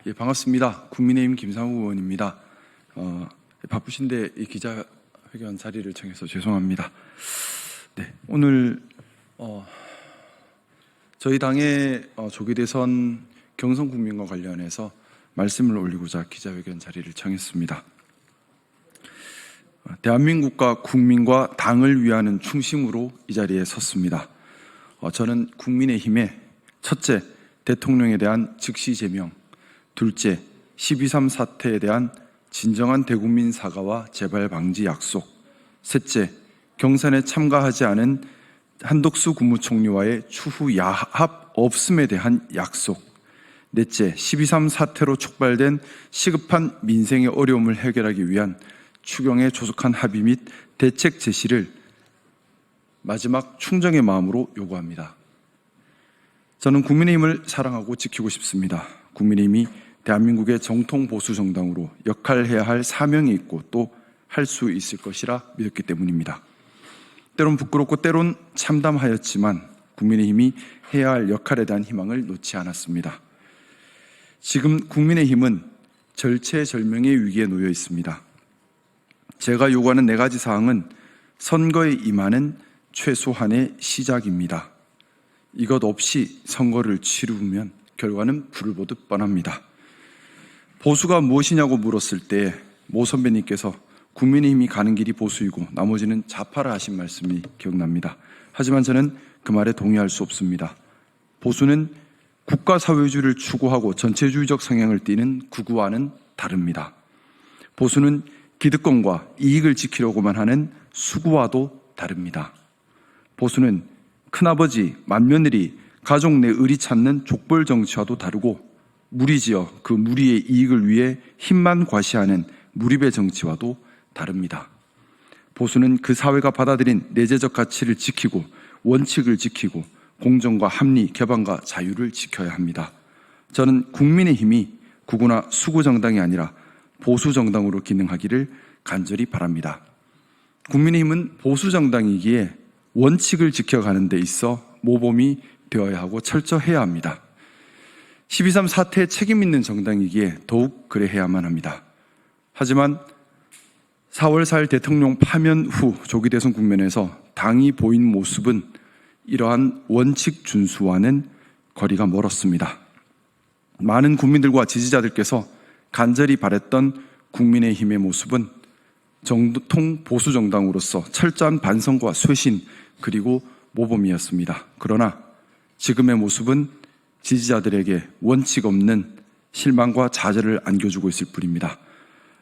예, 반갑습니다. 국민의힘 김상우 의원입니다. 바쁘신데 이 기자회견 자리를 청해서 죄송합니다. 네, 오늘 저희 당의 조기 대선 경선 국민과 관련해서 말씀을 올리고자 기자회견 자리를 청했습니다. 대한민국과 국민과 당을 위하는 충심으로 이 자리에 섰습니다. 저는 국민의힘의 첫째, 대통령에 대한 즉시 제명, 둘째, 12.3 사태에 대한 진정한 대국민 사과와 재발 방지 약속, 셋째, 경선에 참가하지 않은 한덕수 국무총리와의 추후 야합 없음에 대한 약속, 넷째, 12.3 사태로 촉발된 시급한 민생의 어려움을 해결하기 위한 추경의 조속한 합의 및 대책 제시를 마지막 충정의 마음으로 요구합니다. 저는 국민의힘을 사랑하고 지키고 싶습니다. 국민의힘이 대한민국의 정통 보수 정당으로 역할해야 할 사명이 있고 또 할 수 있을 것이라 믿었기 때문입니다. 때론 부끄럽고 때론 참담하였지만 국민의힘이 해야 할 역할에 대한 희망을 놓지 않았습니다. 지금 국민의힘은 절체절명의 위기에 놓여 있습니다. 제가 요구하는 4가지 사항은 선거에 임하는 최소한의 시작입니다. 이것 없이 선거를 치르면 결과는 불을 보듯 뻔합니다. 보수가 무엇이냐고 물었을 때 모 선배님께서 국민의힘이 가는 길이 보수이고 나머지는 좌파라 하신 말씀이 기억납니다. 하지만 저는 그 말에 동의할 수 없습니다. 보수는 국가사회주의를 추구하고 전체주의적 성향을 띠는 극우와는 다릅니다. 보수는 기득권과 이익을 지키려고만 하는 수구와도 다릅니다. 보수는 큰아버지, 맏며느리, 가족 내 의리 찾는 족벌 정치와도 다르고 무리지어 그 무리의 이익을 위해 힘만 과시하는 무리배 정치와도 다릅니다. 보수는 그 사회가 받아들인 내재적 가치를 지키고 원칙을 지키고 공정과 합리, 개방과 자유를 지켜야 합니다. 저는 국민의힘이 극우나 수구 정당이 아니라 보수 정당으로 기능하기를 간절히 바랍니다. 국민의힘은 보수 정당이기에 원칙을 지켜가는 데 있어 모범이 되어야 하고 철저해야 합니다. 12.3 사태에 책임 있는 정당이기에 더욱 그래야만 합니다. 하지만 4월 4일 대통령 파면 후 조기 대선 국면에서 당이 보인 모습은 이러한 원칙 준수와는 거리가 멀었습니다. 많은 국민들과 지지자들께서 간절히 바랬던 국민의힘의 모습은 정통 보수 정당으로서 철저한 반성과 쇄신 그리고 모범이었습니다. 그러나 지금의 모습은 지지자들에게 원칙 없는 실망과 좌절을 안겨주고 있을 뿐입니다.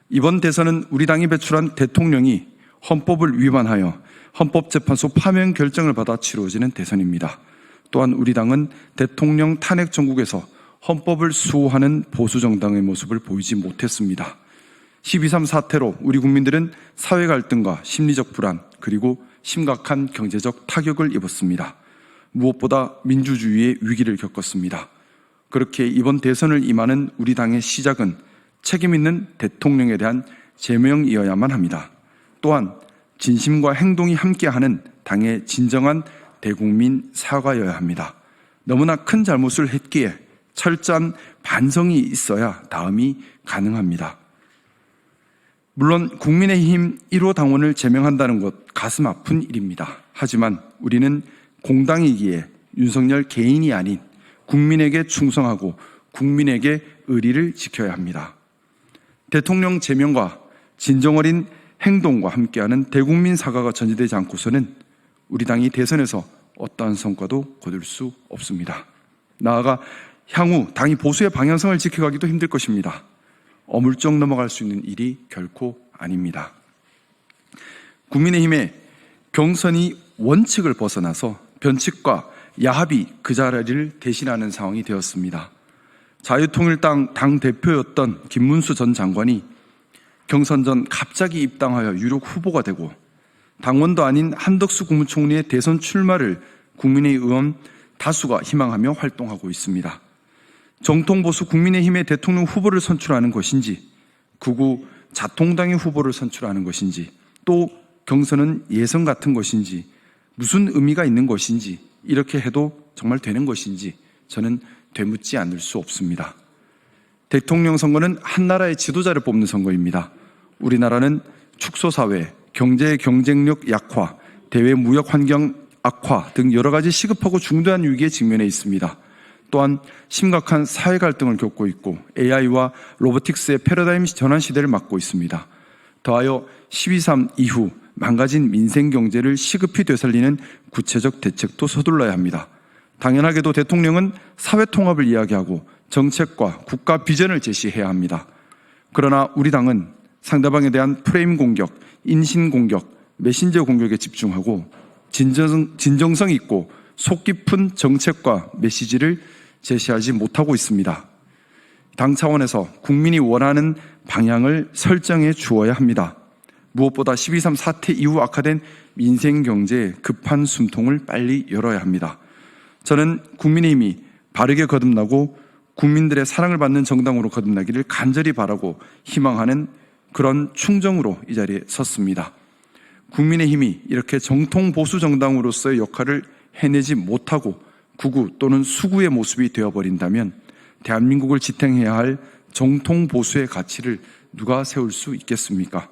이번 대선은 우리 당이 배출한 대통령이 헌법을 위반하여 헌법재판소 파면 결정을 받아 치루어지는 대선입니다. 또한 우리 당은 대통령 탄핵 정국에서 헌법을 수호하는 보수 정당의 모습을 보이지 못했습니다. 12.3 사태로 우리 국민들은 사회 갈등과 심리적 불안 그리고 심각한 경제적 타격을 입었습니다. 무엇보다 민주주의의 위기를 겪었습니다. 그렇게 이번 대선을 임하는 우리 당의 시작은 책임 있는 대통령에 대한 제명이어야만 합니다. 또한 진심과 행동이 함께하는 당의 진정한 대국민 사과여야 합니다. 너무나 큰 잘못을 했기에 철저한 반성이 있어야 다음이 가능합니다. 물론 국민의힘 1호 당원을 제명한다는 것 가슴 아픈 일입니다. 하지만 우리는 공당이기에 윤석열 개인이 아닌 국민에게 충성하고 국민에게 의리를 지켜야 합니다. 대통령 제명과 진정 어린 행동과 함께하는 대국민 사과가 전제되지 않고서는 우리 당이 대선에서 어떠한 성과도 거둘 수 없습니다. 나아가 향후 당이 보수의 방향성을 지켜가기도 힘들 것입니다. 어물쩍 넘어갈 수 있는 일이 결코 아닙니다. 국민의힘의 경선이 원칙을 벗어나서 변칙과 야합이 그 자리를 대신하는 상황이 되었습니다. 자유통일당 당대표였던 김문수 전 장관이 경선 전 갑자기 입당하여 유력 후보가 되고 당원도 아닌 한덕수 국무총리의 대선 출마를 국민의힘 의원 다수가 희망하며 활동하고 있습니다. 정통보수 국민의힘의 대통령 후보를 선출하는 것인지 극우 자통당의 후보를 선출하는 것인지 또 경선은 예선 같은 것인지 무슨 의미가 있는 것인지 이렇게 해도 정말 되는 것인지 저는 되묻지 않을 수 없습니다. 대통령 선거는 한 나라의 지도자를 뽑는 선거입니다. 우리나라는 축소사회, 경제 경쟁력 약화, 대외 무역 환경 악화 등 여러 가지 시급하고 중대한 위기에 직면해 있습니다. 또한 심각한 사회 갈등을 겪고 있고 AI와 로보틱스의 패러다임 전환 시대를 맞고 있습니다. 더하여 12.3 이후 망가진 민생 경제를 시급히 되살리는 구체적 대책도 서둘러야 합니다. 당연하게도 대통령은 사회 통합을 이야기하고 정책과 국가 비전을 제시해야 합니다. 그러나 우리 당은 상대방에 대한 프레임 공격, 인신 공격, 메신저 공격에 집중하고 진정성 있고 속 깊은 정책과 메시지를 제시하지 못하고 있습니다. 당 차원에서 국민이 원하는 방향을 설정해 주어야 합니다. 무엇보다 12.3 사태 이후 악화된 민생 경제의 급한 숨통을 빨리 열어야 합니다. 저는 국민의힘이 바르게 거듭나고 국민들의 사랑을 받는 정당으로 거듭나기를 간절히 바라고 희망하는 그런 충정으로 이 자리에 섰습니다. 국민의힘이 이렇게 정통 보수 정당으로서의 역할을 해내지 못하고 구구 또는 수구의 모습이 되어버린다면 대한민국을 지탱해야 할 정통 보수의 가치를 누가 세울 수 있겠습니까?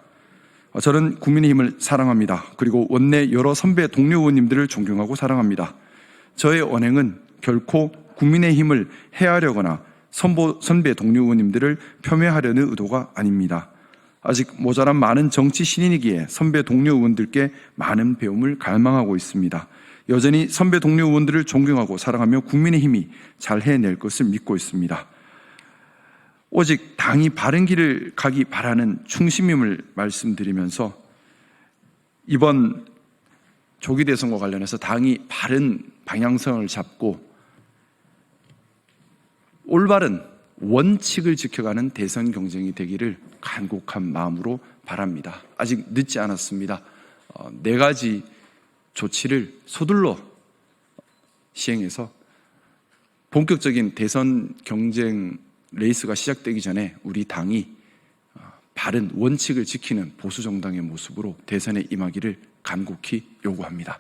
저는 국민의힘을 사랑합니다. 그리고 원내 여러 선배 동료 의원님들을 존경하고 사랑합니다. 저의 언행은 결코 국민의힘을 해하려거나 선배 동료 의원님들을 폄훼하려는 의도가 아닙니다. 아직 모자란 많은 정치 신인이기에 선배 동료 의원들께 많은 배움을 갈망하고 있습니다. 여전히 선배 동료 의원들을 존경하고 사랑하며 국민의힘이 잘 해낼 것을 믿고 있습니다. 오직 당이 바른 길을 가기 바라는 충심임을 말씀드리면서 이번 조기 대선과 관련해서 당이 바른 방향성을 잡고 올바른 원칙을 지켜가는 대선 경쟁이 되기를 간곡한 마음으로 바랍니다. 아직 늦지 않았습니다. 4가지 조치를 서둘러 시행해서 본격적인 대선 경쟁 레이스가 시작되기 전에 우리 당이 바른 원칙을 지키는 보수 정당의 모습으로 대선에 임하기를 간곡히 요구합니다.